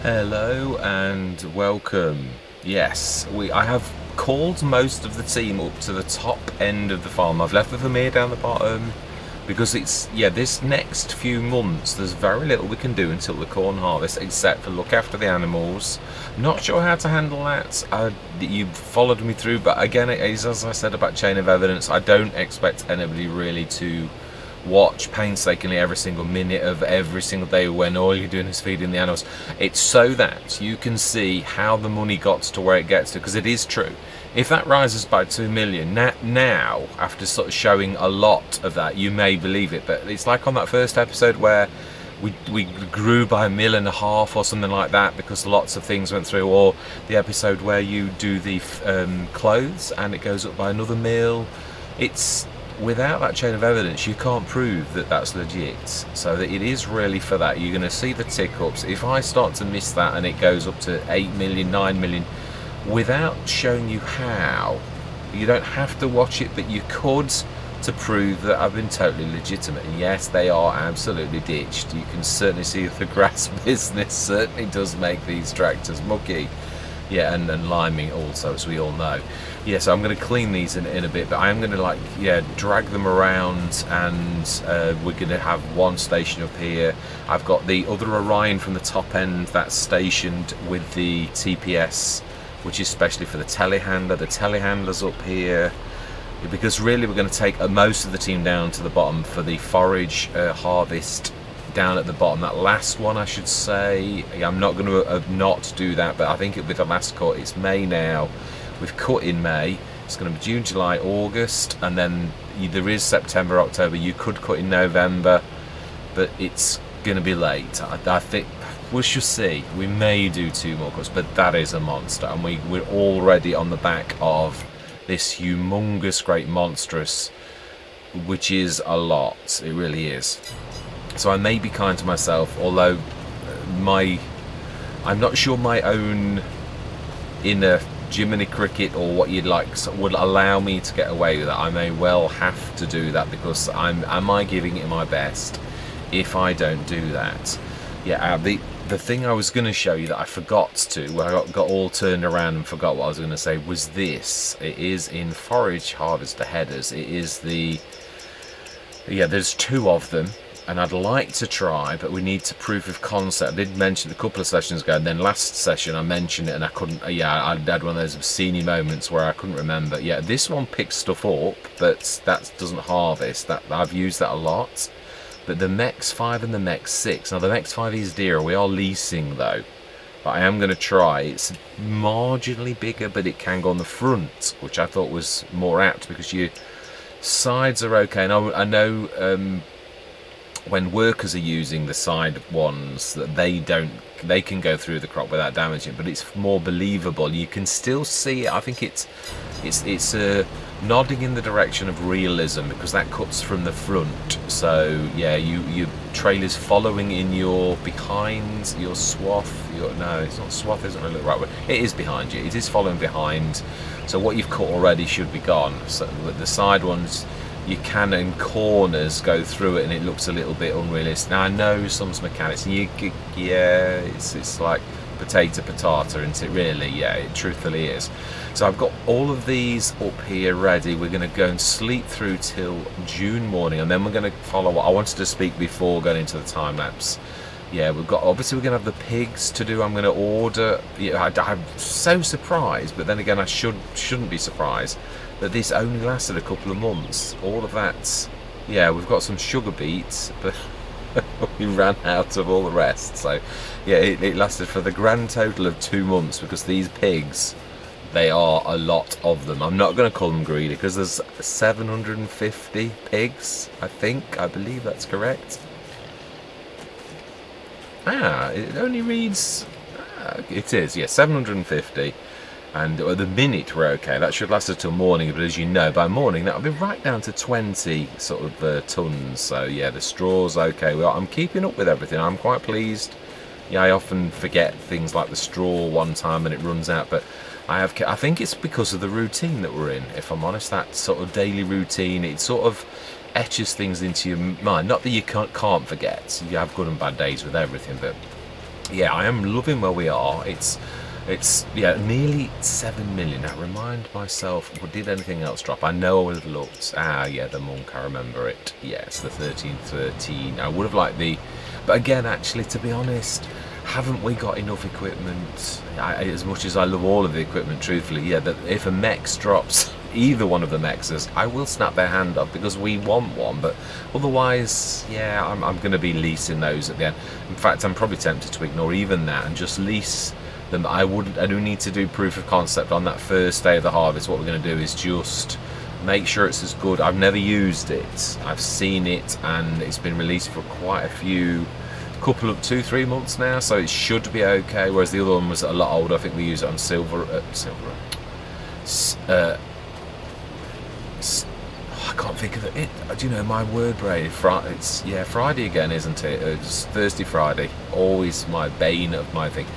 Hello and welcome. Yes, I have called most of the team up to the top end of the farm. I've left the Vermeer down the bottom because this next few months there's very little we can do until the corn harvest except for look after the animals. Not sure how to handle that. You followed me through, but again, it is as I said about chain of evidence. I don't expect anybody really to watch painstakingly every single minute of every single day when all you're doing is feeding the animals. It's so that you can see how the money got to where it gets to, because it is true. If that rises by 2 million now, after sort of showing a lot of that, you may believe it, but it's like on that first episode where we grew by 1.5 million or something like that because lots of things went through, or the episode where you do the clothes and it goes up by another mil. It's without that chain of evidence, you can't prove that that's legit. So that it is really for that. You're going to see the tick ups. If I start to miss that and it goes up to 8 million, 9 million, without showing you how, you don't have to watch it, but you could, to prove that I've been totally legitimate. And yes, they are absolutely ditched. You can certainly see the grass business certainly does make these tractors mucky. Yeah, and liming also, as we all know. Yeah, so I'm going to clean these in a bit, but I am going to drag them around, and we're going to have one station up here. I've got the other Orion from the top end that's stationed with the TPS, which is specially for the telehandler. The telehandler's up here because really we're going to take most of the team down to the bottom for the forage harvest down at the bottom. That last one, I should say, I'm not going to not do that, but I think it'll be the last cut. It's May now. We've cut in May. It's going to be June, July, August, and then there is September, October. You could cut in November, but it's going to be late. I think we shall see. We may do 2 more cuts, but that is a monster, and we're already on the back of this humongous, great monstrous, which is a lot. It really is. So I may be kind to myself, although I'm not sure my own inner Jiminy Cricket or what you'd like would allow me to get away with that. I may well have to do that because am I giving it my best if I don't do that? Yeah, the thing I was going to show you that I forgot to, where I got all turned around and forgot what I was going to say, was this. It is in forage harvester headers. It is there's 2 of them. And I'd like to try, but we need to proof of concept. I did mention a couple of sessions ago, and then last session I mentioned it and I couldn't, I had one of those obscene moments where I couldn't remember. Yeah, this one picks stuff up, but that doesn't harvest. That I've used that a lot. But the MEX 5 and the MEX 6, now the MEX 5 is dearer, we are leasing though. But I am going to try. It's marginally bigger, but it can go on the front, which I thought was more apt because your sides are okay. And I know when workers are using the side ones, that they can go through the crop without damaging it, but it's more believable. You can still see it. I think it's nodding in the direction of realism because that cuts from the front. So yeah, your trailer's following in your behind, your swath. No, it's not swath. Isn't really the right word. It is behind you. It is following behind. So what you've cut already should be gone. So the side ones, you can in corners go through it and it looks a little bit unrealistic. Now I know some mechanics, and it's like potato, isn't it really? Yeah, it truthfully is. So I've got all of these up here ready. We're going to go and sleep through till June morning, and then we're going to follow what I wanted to speak before going into the time lapse. Yeah, we're going to have the pigs to do. I'm going to order. Yeah, I'm so surprised, but then again I shouldn't be surprised that this only lasted a couple of months. All of that, yeah, we've got some sugar beets, but we ran out of all the rest. So yeah, it lasted for the grand total of 2 months because these pigs, they are a lot of them. I'm not going to call them greedy because there's 750 pigs, I believe that's correct. It only reads, it is, yeah, 750. And at the minute we're okay. That should last until morning, but as you know, by morning that'll be right down to 20 sort of tons. So yeah, the straw's okay. I'm keeping up with everything. I'm quite pleased. Yeah, I often forget things like the straw one time and it runs out, but I think it's because of the routine that we're in. If I'm honest, that sort of daily routine, it sort of etches things into your mind. Not that you can't forget. You have good and bad days with everything, but yeah, I am loving where we are. It's yeah, nearly 7 million. Now remind myself, did anything else drop? I know I would have looked. Ah, yeah, the monk, I remember it. Yes, the 1313. I would have liked the, but again, actually, to be honest, haven't we got enough equipment? As much as I love all of the equipment, truthfully, yeah, that if a Mex drops either one of the Mexes, I will snap their hand up because we want one. But otherwise, yeah, I'm going to be leasing those at the end. In fact, I'm probably tempted to ignore even that and just lease them. I do need to do proof of concept on that first day of the harvest. What we're going to do is just make sure it's as good. I've never used it. I've seen it, and it's been released for quite a few, couple of 2-3 months now, so it should be okay. Whereas the other one was a lot older. I think we use it on I can't think of it. Do you know, my word brain? It's Friday again, isn't it? It's Thursday, Friday. Always my bane of my thing.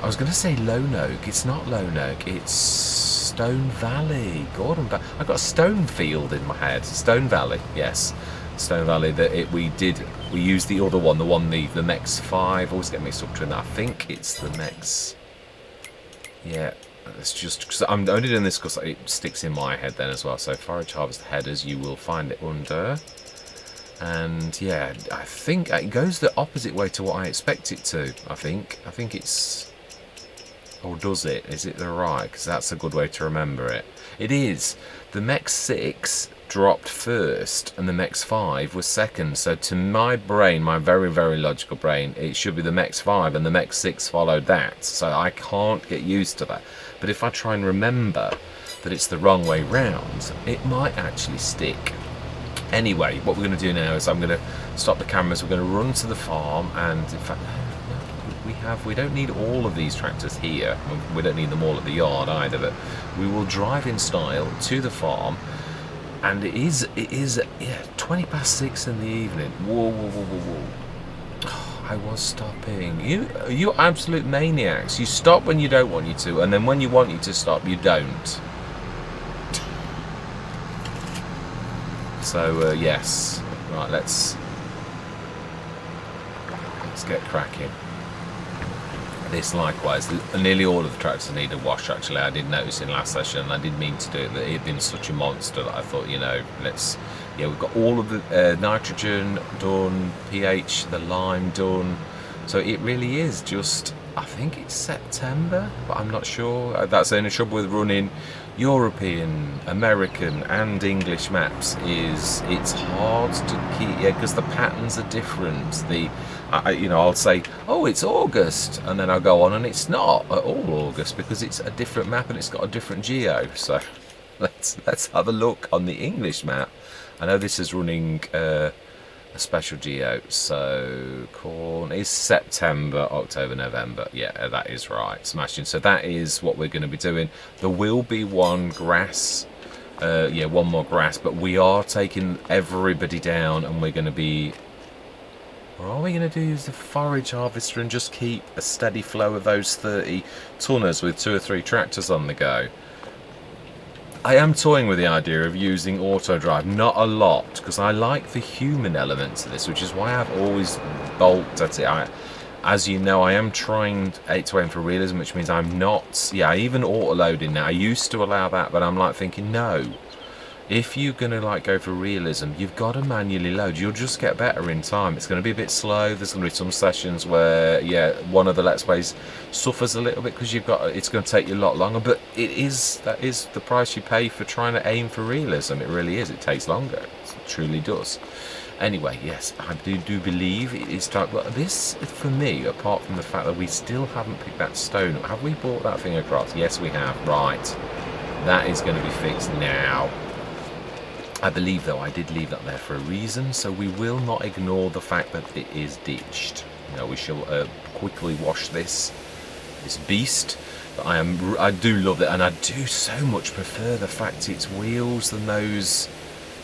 I was going to say Lone Oak. It's not Lone Oak. It's Stone Valley. Gordon Valley. I got Stonefield in my head. Stone Valley. Yes, Stone Valley. We used the other one. The Mex 5. Always get mixed up between that. I think it's the Mex. Yeah. It's just because I'm only doing this because it sticks in my head then as well. So forage harvest headers, you will find it under. And yeah, I think it goes the opposite way to what I expect it to. I think it's. Or does it? Is it the right? Because that's a good way to remember it. It is. The Mex 6 dropped first and the Mex 5 was second. So to my brain, my very, very logical brain, it should be the Mex 5 and the Mex 6 followed that. So I can't get used to that. But if I try and remember that it's the wrong way round, it might actually stick. Anyway, what we're going to do now is I'm going to stop the cameras. We're going to run to the farm, and in fact, we don't need all of these tractors here. We don't need them all at the yard either, but we will drive in style to the farm. And it is 6:20 in the evening. Whoa. Oh, I was stopping. You absolute maniacs. You stop when you don't want you to, and then when you want you to stop, you don't. So yes, right. Let's get cracking. This likewise, nearly all of the tractors need a wash. Actually, I did notice in last session, and I did mean to do it, that it had been such a monster that I thought, we've got all of the nitrogen done, pH, the lime done. So it really is just, I think it's September, but I'm not sure. That's the only trouble with running European, American and English maps, is it's hard to keep, because the patterns are different. I'll say, oh, it's August, and then I'll go on and it's not at all August because it's a different map and it's got a different geo. So let's have a look on the English map. I know this is running a special geo, so corn is September, October, November. Yeah, that is right, smashing. So that is what we're going to be doing. There will be one grass, one more grass, but we are taking everybody down, and we're going to be, or are we going to do the forage harvester and just keep a steady flow of those 30 tonners with 2 or 3 tractors on the go? I am toying with the idea of using auto drive, not a lot, because I like the human element to this, which is why I've always balked at it. As you know, I am trying to aim for realism, which means I'm not, even auto loading now. I used to allow that, but I'm like thinking, no. If you're going to go for realism, you've got to manually load. You'll just get better in time. It's going to be a bit slow. There's going to be some sessions where, one of the Let's Plays suffers a little bit because it's going to take you a lot longer. But that is the price you pay for trying to aim for realism. It really is. It takes longer. It truly does. Anyway, yes, I do believe it is time. But this, for me, apart from the fact that we still haven't picked that stone up, have we brought that thing across? Yes, we have. Right. That is going to be fixed now. I believe, though, I did leave that there for a reason, so we will not ignore the fact that it is ditched. We shall quickly wash this beast. But I do love it, and I do so much prefer the fact it's wheels than those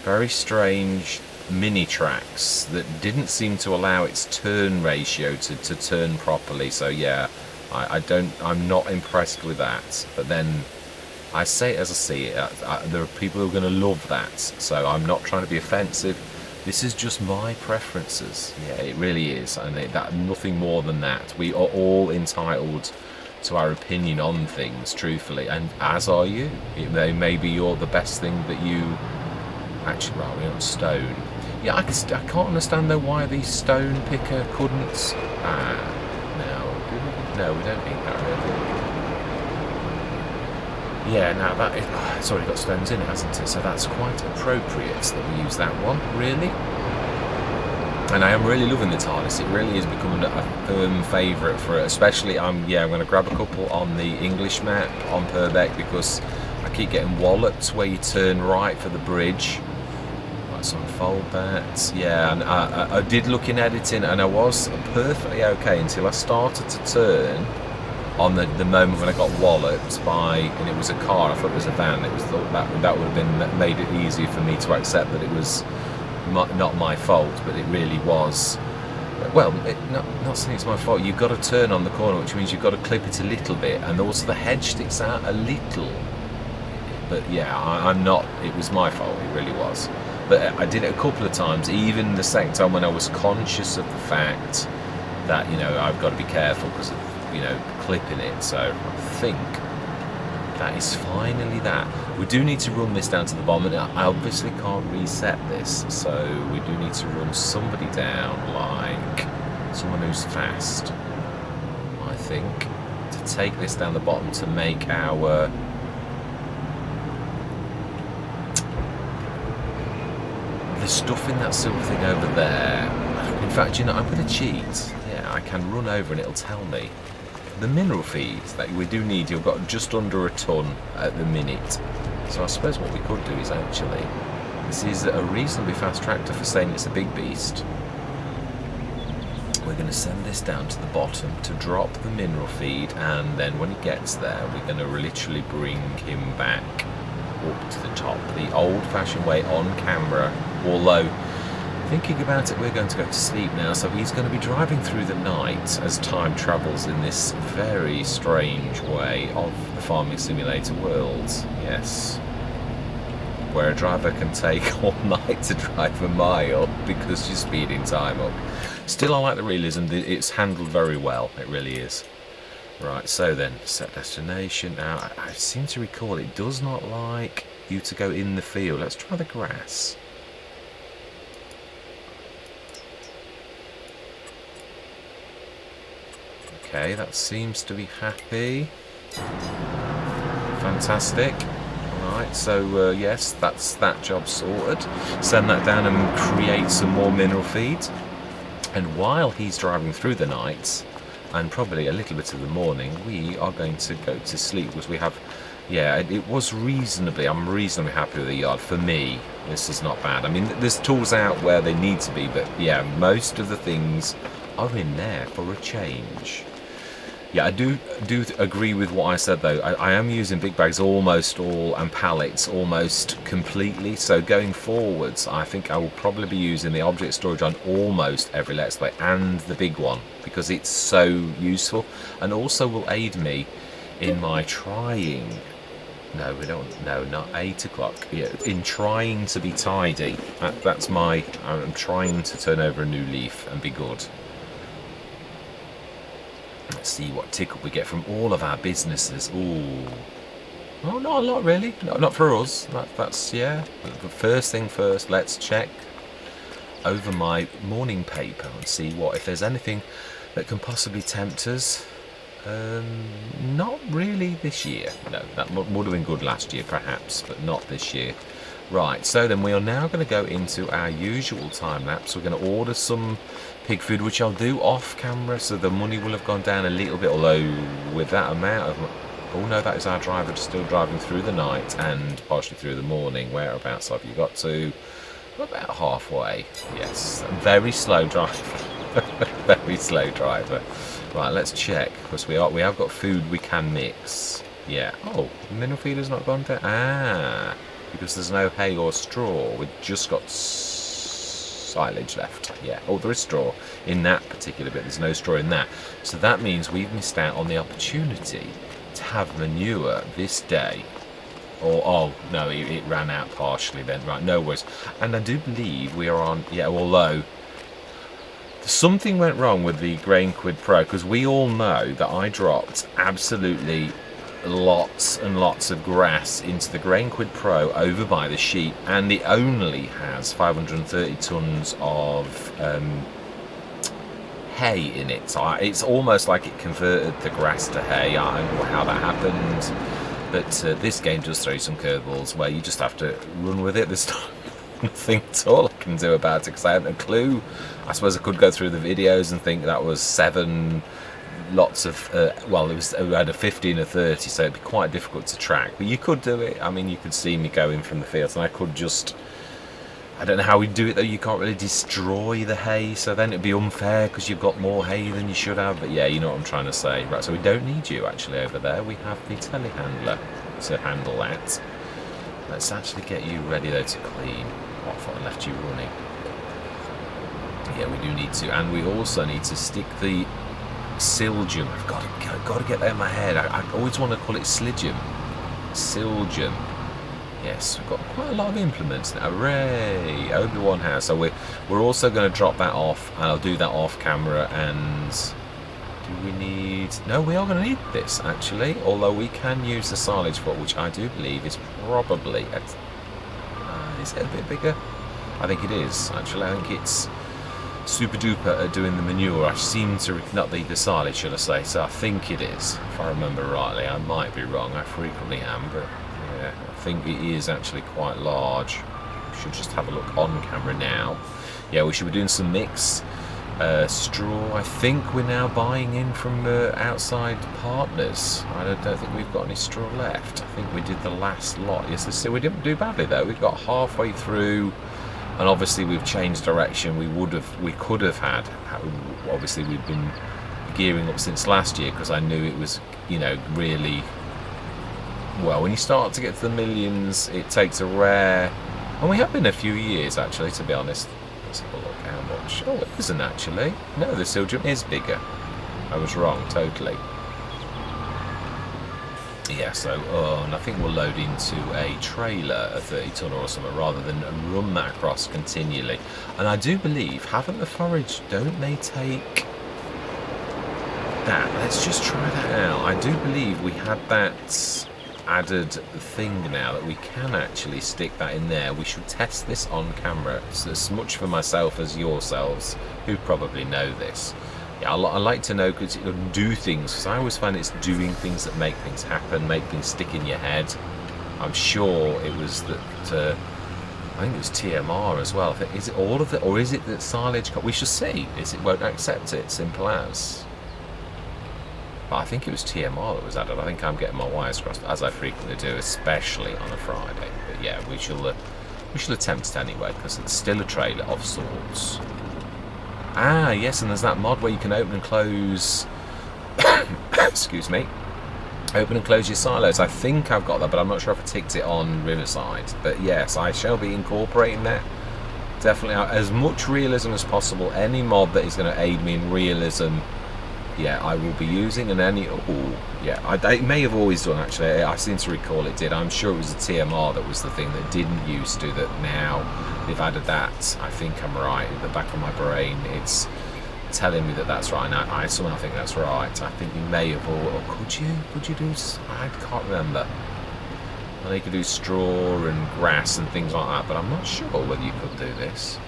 very strange mini tracks that didn't seem to allow its turn ratio to turn properly. So yeah, I'm not impressed with that. But then, I say it as I see it. There are people who are going to love that, so I'm not trying to be offensive. This is just my preferences. Yeah, it really is, and that nothing more than that. We are all entitled to our opinion on things, truthfully, and as are you. Maybe you're the best thing that you actually. Right, we're on stone. Yeah, I can't understand though why the stone picker couldn't. No, we don't need that really. Yeah, now it's already got stones in it, hasn't it? So that's quite appropriate that we use that one, really. And I am really loving the TARDIS. It really is becoming a firm favourite for it. Especially, I'm going to grab a couple on the English map on Purbeck because I keep getting walloped where you turn right for the bridge. Let's unfold that. Yeah, and I did look in editing, and I was perfectly okay until I started to turn. On the moment when I got walloped by, and it was a car, I thought it was a van, it was thought that would have been made it easier for me to accept that it was not my fault, but it really was. Well, not saying it's my fault. You've got to turn on the corner, which means you've got to clip it a little bit, and also the hedge sticks out a little. But yeah, I'm not. It was my fault. It really was. But I did it a couple of times, even the second time when I was conscious of the fact that I've got to be careful because of clipping it. So I think that is finally that. We do need to run this down to the bottom, and I obviously can't reset this, so we do need to run somebody down, like someone who's fast, I think, to take this down the bottom to make our the stuff in that silver thing over there. In fact, I'm going to cheat. Yeah, I can run over and it'll tell me. The mineral feed that we do need, you've got just under a ton at the minute. So I suppose what we could do is actually, this is a reasonably fast tractor for saying it's a big beast. We're going to send this down to the bottom to drop the mineral feed, and then when it gets there, we're going to literally bring him back up to the top. The old-fashioned way on camera, although thinking about it, we're going to go to sleep now, so he's going to be driving through the night as time travels in this very strange way of the farming simulator world. Yes. Where a driver can take all night to drive a mile because you're speeding time up. Still, I like the realism. It's handled very well. It really is. Right, so then, set destination. Now, I seem to recall it does not like you to go in the field. Let's try the grass. Okay, that seems to be happy. Fantastic. Alright, so yes, that's that job sorted. Send that down and create some more mineral feed. And while he's driving through the night, and probably a little bit of the morning, we are going to go to sleep because we have, yeah, it was reasonably, I'm reasonably happy with the yard. For me, this is not bad. I mean, there's tools out where they need to be, but yeah, most of the things are in there for a change. Yeah, I do agree with what I said though. I am using big bags almost all and pallets almost completely. So going forwards, I think I will probably be using the object storage on almost every Let's Play and the big one because it's so useful and also will aid me in my trying. No, we don't. No, not 8 o'clock. Yeah, in trying to be tidy. That's my. I'm trying to turn over a new leaf and be good. Let's see what tickle we get from all of our businesses. Ooh. Oh, not a lot really. Not for us. That's, yeah. The first thing first, let's check over my morning paper and see if there's anything that can possibly tempt us. Not really this year. No, that would have been good last year perhaps, but not this year. Right, so then we are now going to go into our usual time lapse. We're going to order some pig food, which I'll do off camera, so the money will have gone down a little bit, although with that amount of... Oh no, that is our driver still driving through the night and partially through the morning. Whereabouts have you got to? About halfway. Yes, very slow driver. Very slow driver. Right, let's check, because we have got food we can mix. Yeah. Oh, mineral feed has not gone down. Ah, because there's no hay or straw. We've just got silage left. Yeah. Oh, there is straw in that particular bit. There's no straw in that. So that means we've missed out on the opportunity to have manure this day. Or, oh, no, it ran out partially then. Right, no worries. And I do believe we are on, yeah, although something went wrong with the Grain Quid Pro, because we all know that I dropped absolutely lots and lots of grass into the Grain Quid Pro over by the sheep, and it only has 530 tons of hay in it. So it's almost like it converted the grass to hay. I don't know how that happened, but this game does throw some curveballs where you just have to run with it. There's nothing at all I can do about it because I hadn't a clue. I suppose I could go through the videos and think that was 7 lots of well, it had a 15 or 30, so it'd be quite difficult to track, but you could do it. I mean, you could see me going from the fields, and I could just, I don't know how we do it though. You can't really destroy the hay, so then it'd be unfair because you've got more hay than you should have. But yeah, you know what I'm trying to say. Right, so we don't need you actually over there. We have the telehandler to handle that. Let's actually get you ready though to clean. Oh, I thought I left you running. Yeah, we do need to, and we also need to stick the Silgium. I've got to get that in my head. I always want to call it Sligium. Silgium. Yes, we've got quite a lot of implements now. Hooray! Obi-Wan has. So we're also going to drop that off, and I'll do that off camera. And do we need? No, we are going to need this actually. Although we can use the silage for it, which I do believe is probably. Is it a bit bigger? I think it is actually. I think it's super duper at doing the manure. I seem to, not the silage should I say, so I think it is, if I remember rightly. I might be wrong, I frequently am, but yeah, I think it is actually quite large. We should just have a look on camera now. Yeah, we should be doing some mix. Straw, I think we're now buying in from outside partners. I don't think we've got any straw left. I think we did the last lot. Yes, we didn't do badly though. We got halfway through. And obviously we've changed direction. We could have had, obviously we've been gearing up since last year because I knew it was, you know, really, well, when you start to get to the millions, it takes a rare, and we have been a few years actually, to be honest. Let's have a look how much. Oh, it isn't actually. No, the Silgium is bigger. I was wrong, totally. Yeah, so, and I think we'll load into a trailer, a 30-tonner or something, rather than run that across continually. And I do believe, haven't the forage, don't they take that? Let's just try that out. I do believe we had that added thing now that we can actually stick that in there. We should test this on camera. It's as much for myself as yourselves, who probably know this. Yeah, I like to know because it'll do things, because I always find it's doing things that make things happen, make things stick in your head. I'm sure it was that, I think it was TMR as well. Is it all of it, or is it that silage, we shall see, it won't accept it, simple as. But I think it was TMR that was added. I think I'm getting my wires crossed, as I frequently do, especially on a Friday. But yeah, we shall attempt it anyway, because it's still a trailer of sorts. Ah, yes, and there's that mod where you can open and close, excuse me, open and close your silos. I think I've got that, but I'm not sure if I ticked it on Riverside. But yes, I shall be incorporating that. Definitely, as much realism as possible. Any mod that is going to aid me in realism, yeah, I will be using. And any, oh, yeah, it may have always done actually. I seem to recall it did. I'm sure it was the TMR that was the thing that didn't used to, that now they've added that. I think I'm right. In the back of my brain, it's telling me that that's right. And I somehow think that's right. I think you may have, or could you do? I can't remember. I know you could do straw and grass and things like that, but I'm not sure whether you could do this.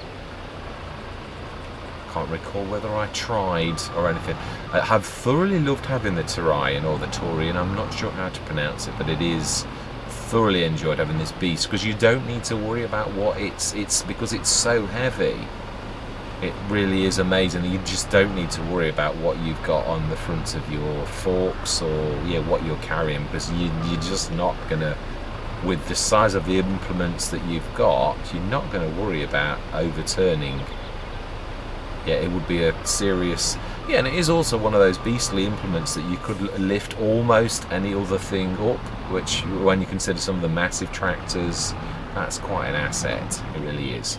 Can't recall whether I tried or anything. I have thoroughly loved having the Turian or the Taurian. I'm not sure how to pronounce it, but it is thoroughly enjoyed having this beast, because you don't need to worry about what it's because it's so heavy. It really is amazing. You just don't need to worry about what you've got on the front of your forks, or what you're carrying, because you're just not gonna, with the size of the implements that you've got, you're not going to worry about overturning. Yeah, it would be a serious, and it is also one of those beastly implements that you could lift almost any other thing up, which, when you consider some of the massive tractors, that's quite an asset. It really is.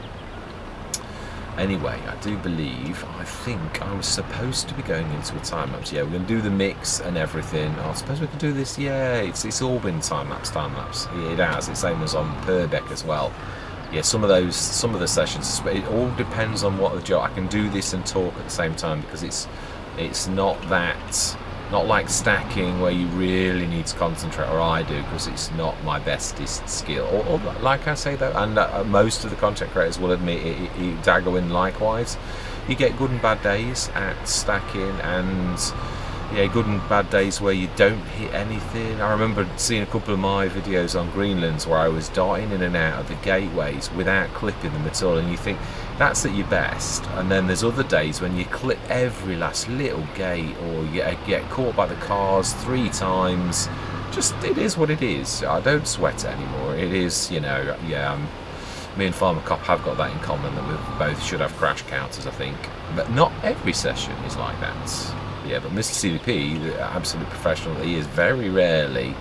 Anyway, I do believe, I think I was supposed to be going into a time lapse. Yeah, we're going to do the mix and everything. I suppose we could do this. Yeah, it's all been time lapse. It has. It's same as on Purbeck as well. Yeah, some of the sessions. It all depends on what the job. I can do this and talk at the same time because it's not like stacking where you really need to concentrate, or I do, because it's not my bestest skill. Or like I say though, and most of the content creators will admit it, Dagoin likewise. You get good and bad days at stacking, and yeah, good and bad days where you don't hit anything. I remember seeing a couple of my videos on Greenlands where I was darting in and out of the gateways without clipping them at all, and you think that's at your best. And then there's other days when you clip every last little gate, or you get caught by the cars 3 times. Just, it is what it is. I don't sweat it anymore. It is, you know, yeah, me and Farmer Cop have got that in common, that we both should have crash counters, I think. But not every session is like that. Yeah, but Mr. CDP, the absolute professional that he is, very rarely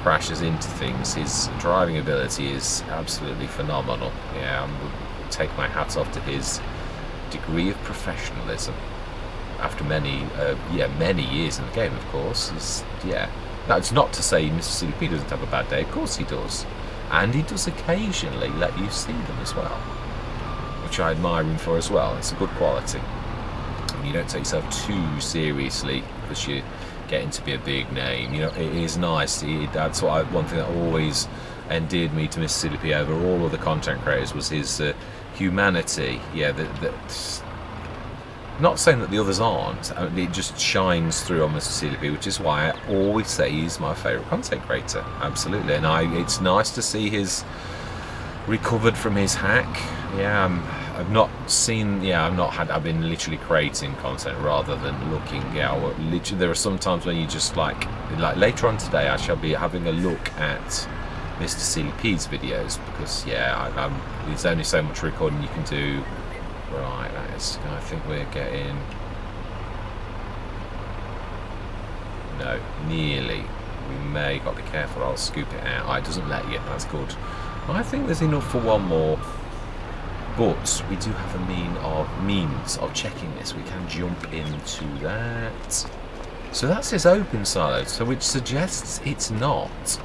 crashes into things. His driving ability is absolutely phenomenal. Yeah, I would take my hat off to his degree of professionalism. After many years in the game, of course. Yeah, that's not to say Mr. CDP doesn't have a bad day. Of course he does, and he does occasionally let you see them as well, which I admire him for as well. It's a good quality. You don't take yourself too seriously because you're getting to be a big name. You know, it is nice. That's one thing that always endeared me to Mr. CDP over all of the content creators was his humanity. Yeah, not saying that the others aren't. It just shines through on Mr. CDP, which is why I always say he's my favourite content creator. Absolutely, and it's nice to see his recovered from his hack. Yeah. I've been literally creating content rather than looking. Yeah, literally, there are some times when you just like later on today I shall be having a look at Mr. CDP's videos, because yeah, there's only so much recording you can do. Right, I think we're getting, no, nearly. We may got to be careful. I'll scoop it out. It doesn't let you. That's good. I think there's enough for one more. But we do have a means of checking this. We can jump into that. So that says open silo, so which suggests it's not.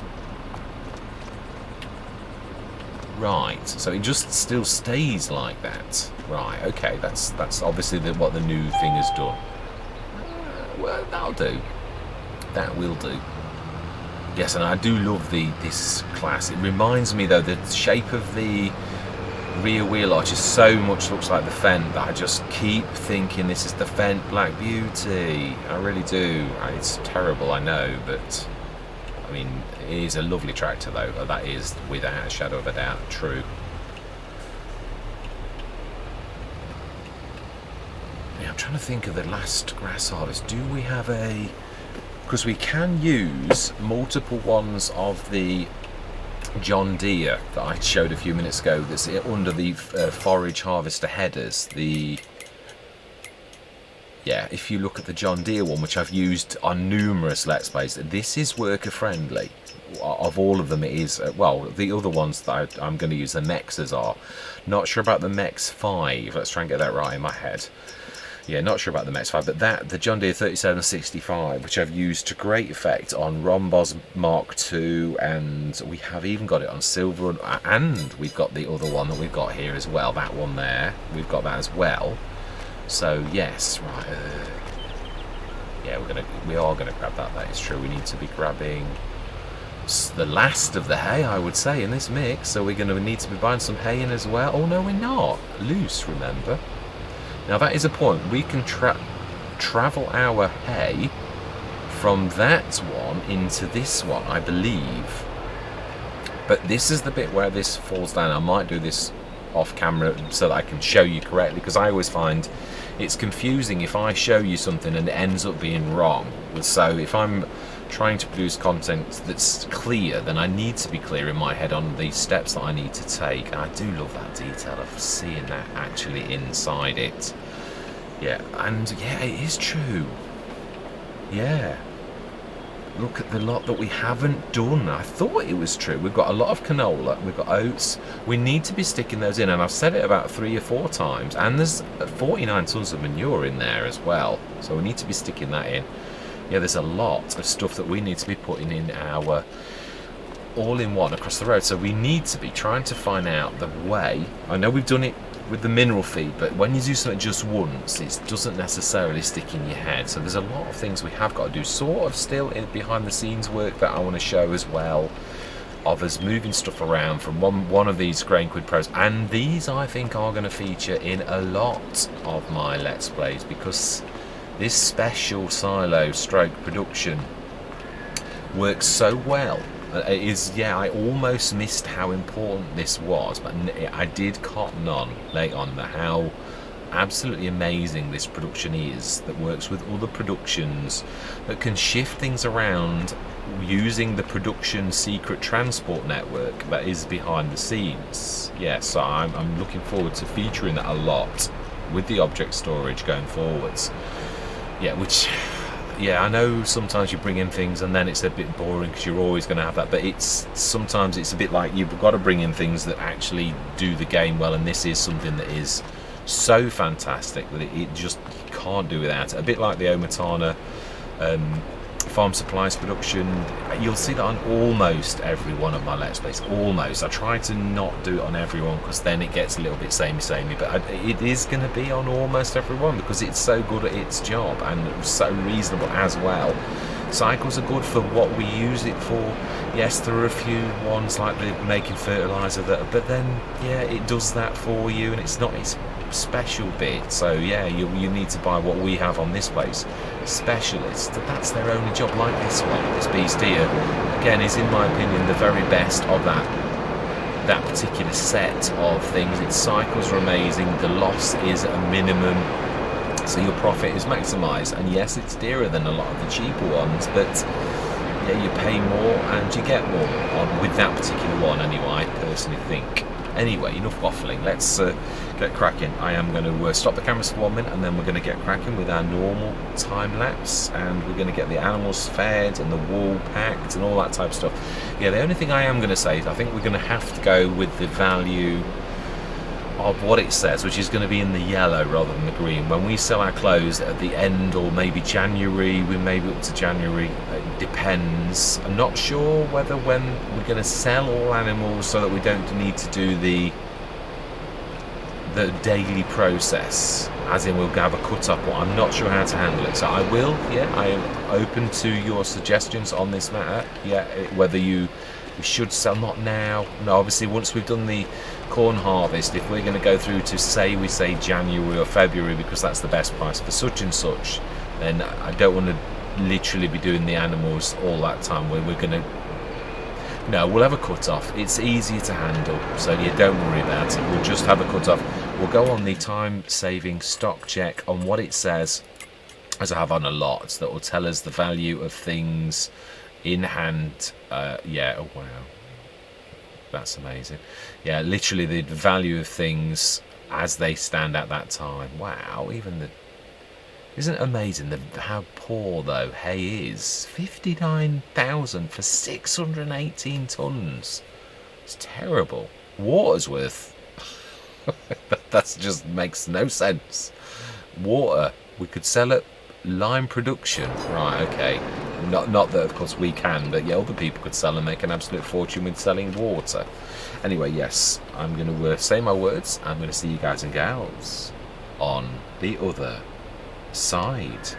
Right, so it just still stays like that. Right, okay, that's obviously what the new thing has done. Well, that'll do. That will do. Yes, and I do love this class. It reminds me though, the shape of the rear wheel arch is so much looks like the Fent that I just keep thinking this is the Fent Black Beauty. I really do. It's terrible, I know, but I mean, it is a lovely tractor though. That is without a shadow of a doubt true. Yeah, I'm trying to think of the last grass harvest. Do we have because we can use multiple ones of the John Deere that I showed a few minutes ago, that's under the forage harvester headers. If you look at the John Deere one, which I've used on numerous Let's Plays, this is worker friendly. Of all of them it is, well, the other ones that I'm going to use, the Mexas are. Not sure about the Mex 5, let's try and get that right in my head. Yeah, not sure about the Mex 5, but the John Deere 3765, which I've used to great effect on Rombos Mark II, and we have even got it on Silver, and we've got the other one that we've got here as well, that one there, we've got that as well. So yes, right, yeah, we are gonna grab that is true. We need to be grabbing the last of the hay, I would say, in this mix, so we're gonna need to be buying some hay in as well. Oh no, we're not. Loose, remember. Now that is a point. We can travel our hay from that one into this one, I believe. But this is the bit where this falls down. I might do this off camera so that I can show you correctly, because I always find it's confusing if I show you something and it ends up being wrong. So if I'm trying to produce content that's clear, then I need to be clear in my head on the steps that I need to take. And I do love that detail of seeing that actually inside it. Yeah, and yeah, it is true. Yeah. look at the lot that we haven't done. I thought it was true. We've got a lot of canola, we've got oats. We need to be sticking those in, and I've said it about 3 or 4 times, and there's 49 tons of manure in there as well, so we need to be sticking that in. Yeah, there's a lot of stuff that we need to be putting in our all-in-one across the road, so we need to be trying to find out the way. I know we've done it with the mineral feed, but when you do something just once, it doesn't necessarily stick in your head. So there's a lot of things we have got to do, sort of still in behind the scenes work that I want to show as well, of us moving stuff around from one of these Grain Quid Pros. And these I think are going to feature in a lot of my Let's Plays, because this special silo stroke production works so well. It is, yeah, I almost missed how important this was, but I did cotton on late on how absolutely amazing this production is, that works with other productions, that can shift things around using the production secret transport network that is behind the scenes. Yeah, so I'm looking forward to featuring that a lot with the object storage going forwards. Yeah, which... yeah, I know sometimes you bring in things and then it's a bit boring because you're always going to have that, but sometimes it's a bit like you've got to bring in things that actually do the game well, and this is something that is so fantastic that it just, you can't do without it. A bit like the Omatana farm supplies production. You'll see that on almost every one of my Let's Plays. Almost. I try to not do it on everyone because then it gets a little bit samey, but it is going to be on almost everyone because it's so good at its job and so reasonable as well. Cycles are good for what we use it for. Yes, there are a few ones like the making fertiliser but then yeah, it does that for you, and it's not its special bit. So yeah, you need to buy what we have on this place. Specialists, that's their only job. Like this one, this beast here, again, is in my opinion the very best of that particular set of things. Its cycles are amazing, the loss is a minimum, so your profit is maximised. And yes, it's dearer than a lot of the cheaper ones, but yeah, you pay more and you get more with that particular one anyway, I personally think. Anyway, enough waffling, let's get cracking. I am going to stop the cameras for 1 minute, and then we're going to get cracking with our normal time lapse, and we're going to get the animals fed and the wool packed and all that type of stuff. Yeah, the only thing I am going to say is I think we're going to have to go with the value of what it says, which is going to be in the yellow rather than the green. When we sell our clothes at the end, or maybe January, we may be up to January, it depends. I'm not sure whether when we're going to sell all animals so that we don't need to do the daily process, as in we'll have a cut up, or I'm not sure how to handle it. So I will, yeah, I am open to your suggestions on this matter. Yeah, whether we should sell, not now, no, obviously once we've done the corn harvest, if we're going to go through to say January or February because that's the best price for such and such, then I don't want to literally be doing the animals all that time where we're going to, no, we'll have a cut off. It's easier to handle, so yeah, don't worry about it. We'll just have a cut off. We'll go on the time saving stock check on what it says, as I have on a lot, that will tell us the value of things in hand. Yeah, oh wow, that's amazing. Yeah, literally the value of things as they stand at that time. Wow, even isn't it amazing how poor though hay is? 59,000 for 618 tons. It's terrible. Water's worth that just makes no sense. Water, we could sell it. Lime production, right? Okay, not that of course we can, but yeah, other people could sell and make an absolute fortune with selling water. Anyway, yes, I'm going to say my words. I'm going to see you guys and gals on the other side.